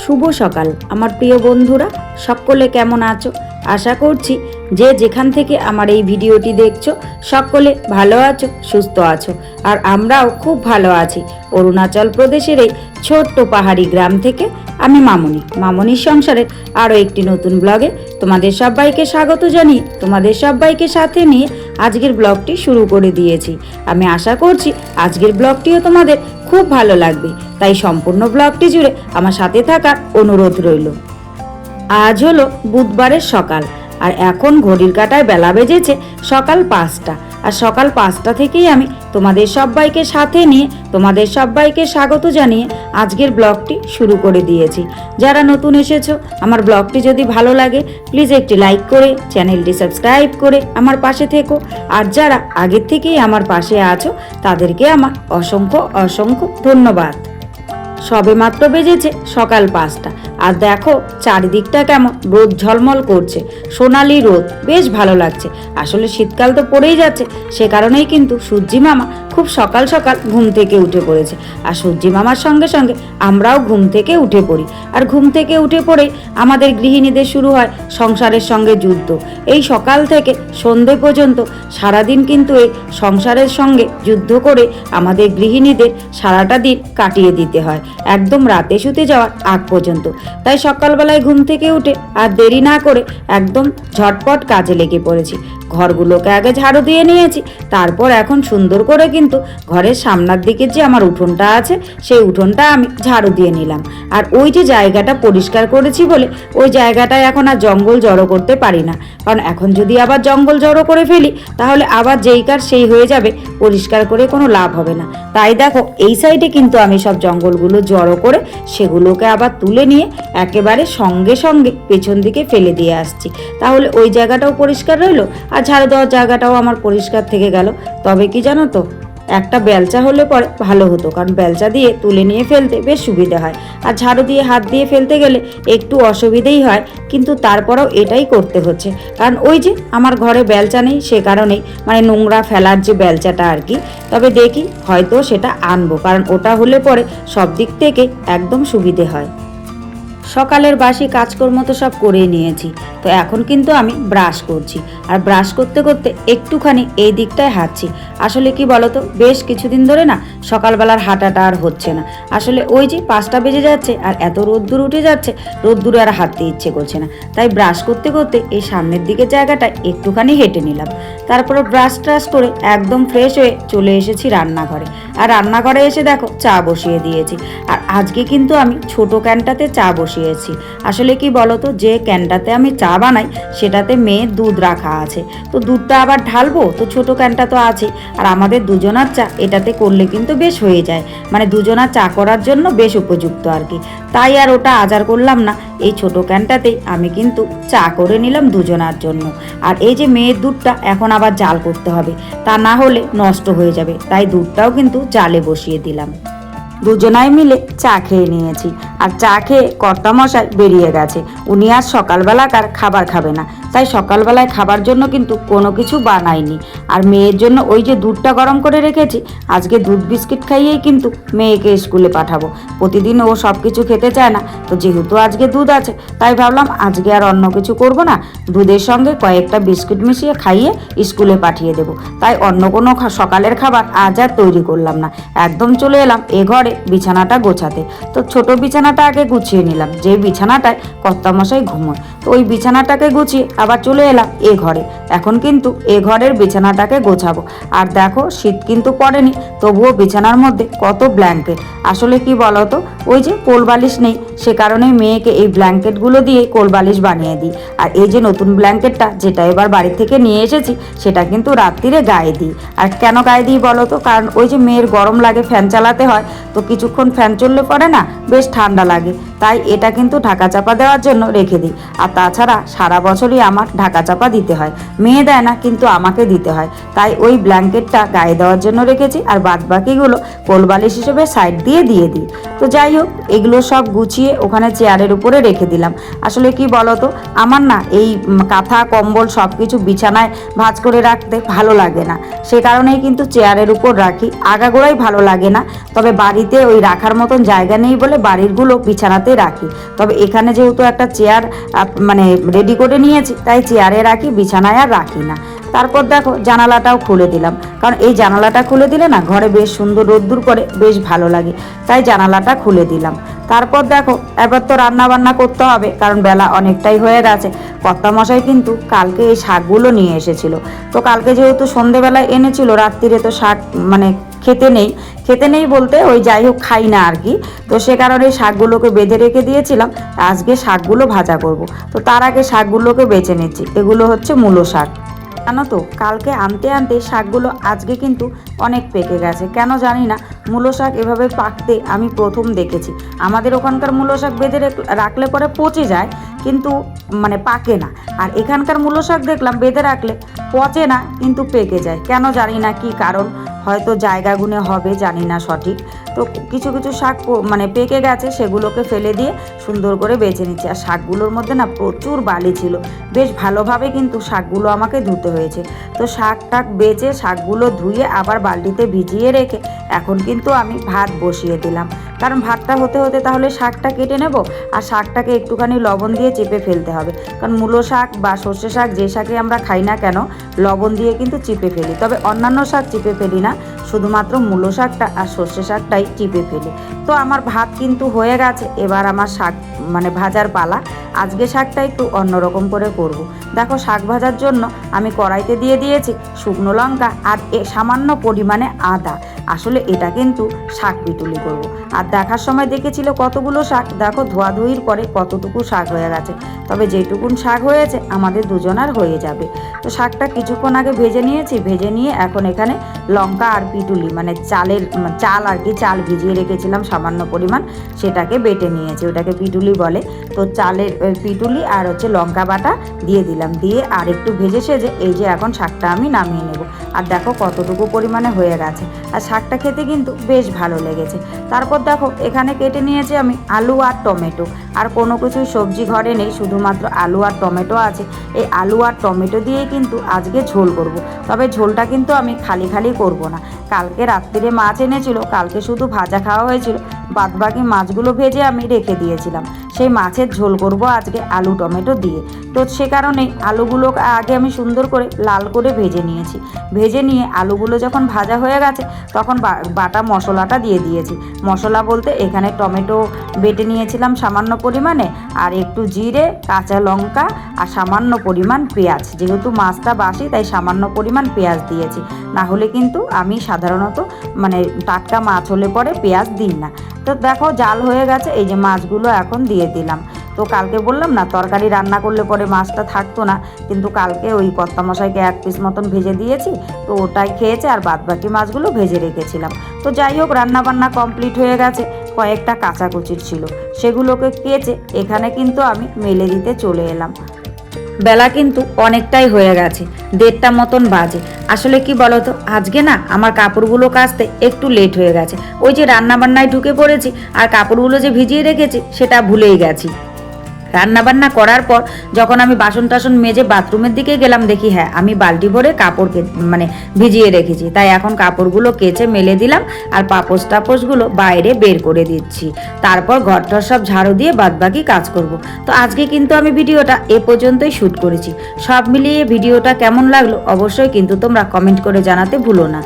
শুভ সকাল আমার প্রিয় বন্ধুরা, সকলে কেমন আছো? আশা করছি যে যেখান থেকে আমার এই ভিডিওটি দেখছো সকলে ভালো আছো, সুস্থ আছো। আর আমরাও খুব ভালো আছি। অরুণাচল প্রদেশের এই ছোট্ট পাহাড়ি গ্রাম থেকে আমি মামনির সংসারের আরও একটি নতুন ব্লগে তোমাদের সবাইকে স্বাগত জানিয়ে তোমাদের সবাইকে সাথে নিয়ে আজকের ব্লগটি শুরু করে দিয়েছি। আমি আশা করছি আজকের ব্লগটিও তোমাদের খুব ভালো লাগবে, তাই সম্পূর্ণ ব্লগটি জুড়ে আমার সাথে থাকার অনুরোধ রইল। আজ হলো বুধবারের সকাল, আর এখন ঘড়ির কাঁটায় বেলা বেজেছে সকাল 5টা। আর সকাল 5টা থেকেই আমি তোমাদের সবাইকে সাথে নিয়ে তোমাদের সবাইকে স্বাগত জানিয়ে আজকের ব্লগটি শুরু করে দিয়েছি। যারা নতুন এসেছো, আমার ব্লগটি যদি ভালো লাগে প্লিজ একটি লাইক করে চ্যানেলটি সাবস্ক্রাইব করে আমার পাশে থেকো। আর যারা আগের থেকেই আমার পাশে আছো তাদেরকে আমার অসংখ্য অসংখ্য ধন্যবাদ। সবে মাত্র বেজেছে সকাল 5টা, আর দেখো চারিদিকটা কেমন রোদ ঝলমল করছে, সোনালি রোদ, বেশ ভালো লাগছে। আসলে শীতকাল তো পড়েই যাচ্ছে, সে কারণেই কিন্তু সূর্যি মামা খুব সকাল সকাল ঘুম থেকে উঠে পড়েছে। আর সূর্যি মামার সঙ্গে সঙ্গে আমরাও ঘুম থেকে উঠে পড়ি। আর ঘুম থেকে উঠে পড়ে আমাদের গৃহিণীদের শুরু হয় সংসারের সঙ্গে যুদ্ধ। এই সকাল থেকে সন্ধে পর্যন্ত সারাদিন কিন্তু এই সংসারের সঙ্গে যুদ্ধ করে আমাদের গৃহিণীদের সারাটা দিন কাটিয়ে দিতে হয়, একদম রাতে শুতে যাওয়ার আগ পর্যন্ত। তাই সকালবেলায় ঘুম থেকে উঠে আর দেরি না করে একদম ঝটপট কাজে লেগে পড়েছি। ঘরগুলোকে আগে ঝাড়ু দিয়ে নিয়েছি, তারপর এখন সুন্দর করে কিন্তু ঘরের সামনের দিকে যে আমার উঠোনটা আছে সেই উঠোনটা আমি ঝাড়ু দিয়ে নিলাম। আর ওই যে জায়গাটা পরিষ্কার করেছি বলে ওই জায়গাটায় এখন আর জঙ্গল জড়ো করতে পারি না, কারণ এখন যদি আবার জঙ্গল জড়ো করে ফেলি তাহলে আবার যেই কার সেই হয়ে যাবে, পরিষ্কার করে কোনো লাভ হবে না। তাই দেখো এই সাইডে কিন্তু আমি সব জঙ্গলগুলো জড়ো করে সেগুলোকে আবার তুলে নিয়ে একেবারে সঙ্গে সঙ্গে পেছন দিকে ফেলে দিয়ে আসছি। তাহলে ওই জায়গাটাও পরিষ্কার রইলো আর ঝাড়ু দেওয়ার জায়গাটাও আমার পরিষ্কার থেকে গেল। তবে কি জানো তো, একটা বেলচা হলে পরে ভালো হতো, কারণ বেলচা দিয়ে তুলে নিয়ে ফেলতে বেশ সুবিধা হয়। আর ঝাড়ু দিয়ে হাত দিয়ে ফেলতে গেলে একটু অসুবিধেই হয়, কিন্তু তারপরেও এটাই করতে হচ্ছে, কারণ ওই যে আমার ঘরে বেলচা নেই, সে কারণেই মানে নোংরা ফেলার যে বেলচাটা আর কি। তবে দেখি হয়তো সেটা আনবো, কারণ ওটা হলে পরে সব দিক থেকে একদম সুবিধে হয়। সকালের বাসি কাজকর্ম তো সব করে নিয়েছি, তো এখন কিন্তু আমি ব্রাশ করছি। আর ব্রাশ করতে করতে একটুখানি এই দিকটায় হাঁটছি। আসলে কি বলতো, বেশ কিছুদিন ধরে না সকালবেলার হাঁটাটা আর হচ্ছে না। আসলে ওই যে 5টা বেজে যাচ্ছে আর এত রোদ্দুর উঠে যাচ্ছে, রোদ্দুরে আর হাঁটতে ইচ্ছে করছে না। তাই ব্রাশ করতে করতে এই সামনের দিকে জায়গাটায় একটুখানি হেঁটে নিলাম। তারপরে ব্রাশ ট্রাশ করে একদম ফ্রেশ হয়ে চলে এসেছি রান্নাঘরে। আর রান্নাঘরে এসে দেখো চা বসিয়ে দিয়েছি। আর আজকে কিন্তু আমি ছোট ক্যানটাতে চা বসিয়েছি। আসলে কি বলতো, যে ক্যানটাতে আমি চা বানাই সেটাতে মেয়ের দুধ রাখা আছে, তো দুধটা আবার ঢালবো, তো ছোট ক্যানটা তো আছে। আর আমাদের দুজনার চা এটাতে করলে কিন্তু বেশ হয়ে যায়, মানে দুজনার চা করার জন্য বেশ উপযুক্ত আর কি। তাই আর ওটা আজার করলাম না, এই ছোট ক্যানটাতেই আমি কিন্তু চা করে নিলাম দুজনার জন্য। আর এই যে মেয়ের দুধটা এখন আবার জাল করতে হবে, তা না হলে নষ্ট হয়ে যাবে, তাই দুধটাও কিন্তু জালে বসিয়ে দিলাম। দুজনাই মিলে চা খেয়ে নিয়েছি। আর চা খেয়ে কর্তামশাই বেরিয়ে গেছে, উনি আজ সকালবেলাকার খাবার খাবে না, তাই সকালবেলায় খাবার জন্য কিন্তু কোনো কিছু বানাইনি। আর মেয়ের জন্য ওই যে দুধটা গরম করে রেখেছি, আজকে দুধ বিস্কিট খাইয়েই কিন্তু মেয়েকে স্কুলে পাঠাবো। প্রতিদিন ও সব কিছু খেতে চায় না, তো যেহেতু আজকে দুধ আছে তাই ভাবলাম আজকে আর অন্য কিছু করব না, দুধের সঙ্গে কয়েকটা বিস্কিট মিশিয়ে খাইয়ে স্কুলে পাঠিয়ে দেবো। তাই অন্য কোনো সকালের খাবার আজ আর তৈরি করলাম না, একদম চলে এলাম এ ঘরে বিছানাটা গোছাতে। তো ছোট বিছানাটা আগে গুছিয়ে নিলাম, যে বিছানাটায় কর্তামশাই ঘুমোয়, তো ওই বিছানাটাকে গুছিয়ে আবার চলে এলাম এ ঘরে। এখন কিন্তু এ ঘরের বিছানাটাকে গোছাবো। আর দেখো শীত কিন্তু পড়েনি, তবুও বিছানার মধ্যে কত ব্ল্যাঙ্কেট। আসলে কি বলতো, ওই যে কোলবালিশ নেই, সে কারণে মেয়েকে এই ব্ল্যাঙ্কেটগুলো দিয়ে কোলবালিশ বানিয়ে দিই। আর এই যে নতুন ব্ল্যাঙ্কেটটা যেটা এবার বাড়ি থেকে নিয়ে এসেছি, সেটা কিন্তু রাত্রিরে গায়ে দিই। আর কেন গায়ে দিই বলতো, কারণ ওই যে মেয়ের গরম লাগে, ফ্যান চালাতে হয়, তো কিছুক্ষণ ফ্যান চললে পরে না বেশ ঠান্ডা লাগে, তাই এটা কিন্তু ঢাকা চাপা দেওয়ার জন্য রেখে দিই। আর তাছাড়া সারা বছরই আমার ঢাকা চাপা দিতে হয়, মেয়ে দেয় না কিন্তু আমাকে দিতে হয়, তাই ওই ব্ল্যাঙ্কেটটা গায়ে দেওয়ার জন্য রেখেছি। আর বাদ বাকিগুলো কোলবালিশ হিসেবে সাইড দিয়ে দিই। তো যাই হোক, এগুলো সব গুছিয়ে ওখানে চেয়ারের উপরে রেখে দিলাম। আসলে কি বলতো, আমার না এই কাঁথা কম্বল সব কিছু বিছানায় ভাঁজ করে রাখতে ভালো লাগে না, সে কারণেই কিন্তু চেয়ারের উপর রাখি। আগাগোড়াই ভালো লাগে না, তবে বাড়িতে ওই রাখার মতন জায়গা নেই বলে বাড়িরগুলো বিছানাতে জানালাতে রাখি। তবে এখানে যেহেতু একটা চেয়ার মানে রেডি করে নিয়েছি, তাই চেয়ারে রাখি, বিছানায় আর রাখি না। তারপর দেখো জানালাটাও খুলে দিলাম, কারণ এই জানালাটা খুলে দিলে না ঘরে বেশ সুন্দর রোদ্দুর করে, বেশ ভালো লাগে, তাই জানালাটা খুলে দিলাম। তারপর দেখো এবার তো রান্না বান্না করতে হবে, কারণ বেলা অনেকটাই হয়ে গেছে। কর্তামশাই কিন্তু কালকে এই শাকগুলো নিয়ে এসেছিল। তো কালকে যেহেতু সন্ধেবেলায় এনেছিল, রাত্রিরে তো শাক মানে খেতে নেই বলতে ওই যাই হোক খাই না আর কি। তো সে কারণে শাকগুলোকে বেঁধে রেখে দিয়েছিলাম, আজকে শাকগুলো ভাজা করব। তো তার আগে শাকগুলোকে বেছে নিচ্ছি। এগুলো হচ্ছে মূলো শাক। জানো তো কালকে আনতে আনতে শাকগুলো আজকে কিন্তু অনেক পেকে গেছে, কেন জানি না। মূলো শাক এভাবে পাকতে আমি প্রথম দেখেছি। আমাদের ওখানকার মূলো শাক বেঁধে রাখলে পরে পচে যায়, কিন্তু মানে পাকে না। আর এখানকার মূলো শাক দেখলাম বেঁধে রাখলে পচে না, কিন্তু পেকে যায়, কেন জানি না কি কারণ। হয়তো জায়গা গুনে হবে, জানি না সঠিক। তো কিছু কিছু শাক মানে পেকে গেছে, সেগুলোকে ফেলে দিয়ে সুন্দর করে বেছে নিচ্ছি। আর শাকগুলোর মধ্যে না প্রচুর বালি ছিল, বেশ ভালোভাবে কিন্তু শাকগুলো আমাকে ধুতে হয়েছে। তো শাক টাক বেছে শাকগুলো ধুয়ে আবার বালতিতে ভিজিয়ে রেখে এখন কিন্তু আমি ভাত বসিয়ে দিলাম, কারণ ভাতটা হতে হতে তাহলে শাকটা কেটে নেব। আর শাকটাকে একটুখানি লবণ দিয়ে চেপে ফেলতে হবে, কারণ মূলো শাক বা সর্ষে শাক যে শাকে আমরা খাই না কেন লবণ দিয়ে কিন্তু চিপে ফেলি। তবে অন্যান্য শাক চিপে ফেলি না, শুধুমাত্র মূলো শাকটা আর সর্ষে শাকটাই চিপে ফেলি। তো আমার ভাত কিন্তু হয়ে গেছে, এবার আমার শাক মানে ভাজার পালা। আজকে শাকটা একটু অন্যরকম করে করব। দেখো শাক ভাজার জন্য আমি কড়াইতে দিয়ে দিয়েছি শুকনো লঙ্কা আর সামান্য পরিমাণে আদা। আসলে এটা কিন্তু শাক পিটুলি করব। আর দেখার সময় দেখেছিল কতগুলো শাক, দেখো ধোয়াধুয়ির পরে কতটুকু শাক হয়ে গেছে। তবে যেটুকুন শাক হয়েছে আমাদের দুজনার হয়ে যাবে। তো শাকটা কিছুক্ষণ আগে ভেজে নিয়েছি, ভেজে নিয়ে এখন এখানে লঙ্কা আর পিটুলি মানে চাল আর কি, চাল ভিজিয়ে রেখেছিলাম সামান্য পরিমাণ, সেটাকে বেটে নিয়েছি, ওটাকে পিটুলি বলে। তো চালের পিটুলি আর হচ্ছে লঙ্কা বাটা দিয়ে দিলাম, দিয়ে আর একটু ভেজে সেজে এই যে এখন শাকটা আমি নামিয়ে নেব। আর দেখো কতটুকু পরিমাণে হয়ে গেছে, আর শাকটা খেতে কিন্তু বেশ ভালো লেগেছে। তারপর দেখো এখানে কেটে নিয়েছি আমি আলু আর টমেটো। আর কোনো কিছুই সবজি ঘরে নেই, শুধুমাত্র আলু আর টমেটো আছে। এই আলু আর টমেটো দিয়েই কিন্তু আজকে ঝোল করব। তবে ঝোলটা কিন্তু আমি খালি খালি করব না। কালকে রাত্রিরে মাছ এনেছিল, কালকে শুধু ভাজা খাওয়া হয়েছিল, বাদবাকি মাছগুলো ভেজে আমি রেখে দিয়েছিলাম। সেই মাছের ঝোল করব আজকে আলু টমেটো দিয়ে। তো সে কারণেই আলুগুলো আগে আমি সুন্দর করে লাল করে ভেজে নিয়েছি। ভেজে নিয়ে আলুগুলো যখন ভাজা হয়ে গেছে তখন বাটা মশলাটা দিয়ে দিয়েছি। মশলা বলতে এখানে টমেটো বেটে নিয়েছিলাম সামান্য পরিমাণে, আর একটু জিরে, কাঁচা লঙ্কা আর সামান্য পরিমাণ পেঁয়াজ। যেহেতু মাছটা বাসি তাই সামান্য পরিমাণ পেঁয়াজ দিয়েছি, না হলে কিন্তু আমি সাধারণত মানে টাটকা মাছ হলে পরে পেঁয়াজ দিই না। তো দেখো জাল হয়ে গেছে, এই যে মাছগুলো এখন দিয়ে দিলাম। তো কালকে বললাম না তরকারি রান্না করলে পরে মাছটা থাকতো না, কিন্তু কালকে ওই কর্তামশাইকে 1 পিস মতন ভেজে দিয়েছি, তো ওটাই খেয়েছে, আর বাদবাকি মাছগুলো ভেজে রেখেছিলাম। তো যাই হোক রান্না বান্না কমপ্লিট হয়ে গেছে। কয়েকটা কাঁচাকুচির ছিল, সেগুলোকে কেচে এখানে কিন্তু আমি মেলে দিতে চলে এলাম। বেলা কিন্তু অনেকটাই হয়ে গেছে, 1:30টা মতন বাজে। আসলে কি বলতো আজকে না আমার কাপড়গুলো কাচতে একটু লেট হয়ে গেছে। ওই যে রান্না বান্নায় ঢুকে পড়েছি, আর কাপড়গুলো যে ভিজিয়ে রেখেছি সেটা ভুলেই গেছি। রান্নাবান্না করার পর যখন আমি বাসন টাসন মেজে বাথরুমের দিকে গেলাম, দেখি হ্যাঁ আমি বালতি ভরে কাপড় মানে ভিজিয়ে রেখেছি। তাই এখন কাপড়গুলো কেচে মেলে দিলাম, আর পাপোশ টাপোশগুলো বাইরে বের করে দিচ্ছি। তারপর ঘরটার সব ঝাড়ু দিয়ে বাদবাকি কাজ করব। তো আজকে কিন্তু আমি ভিডিওটা এ পর্যন্তই শ্যুট করেছি। সব মিলিয়ে ভিডিওটা কেমন লাগলো অবশ্যই কিন্তু তোমরা কমেন্ট করে জানাতে ভুলো না।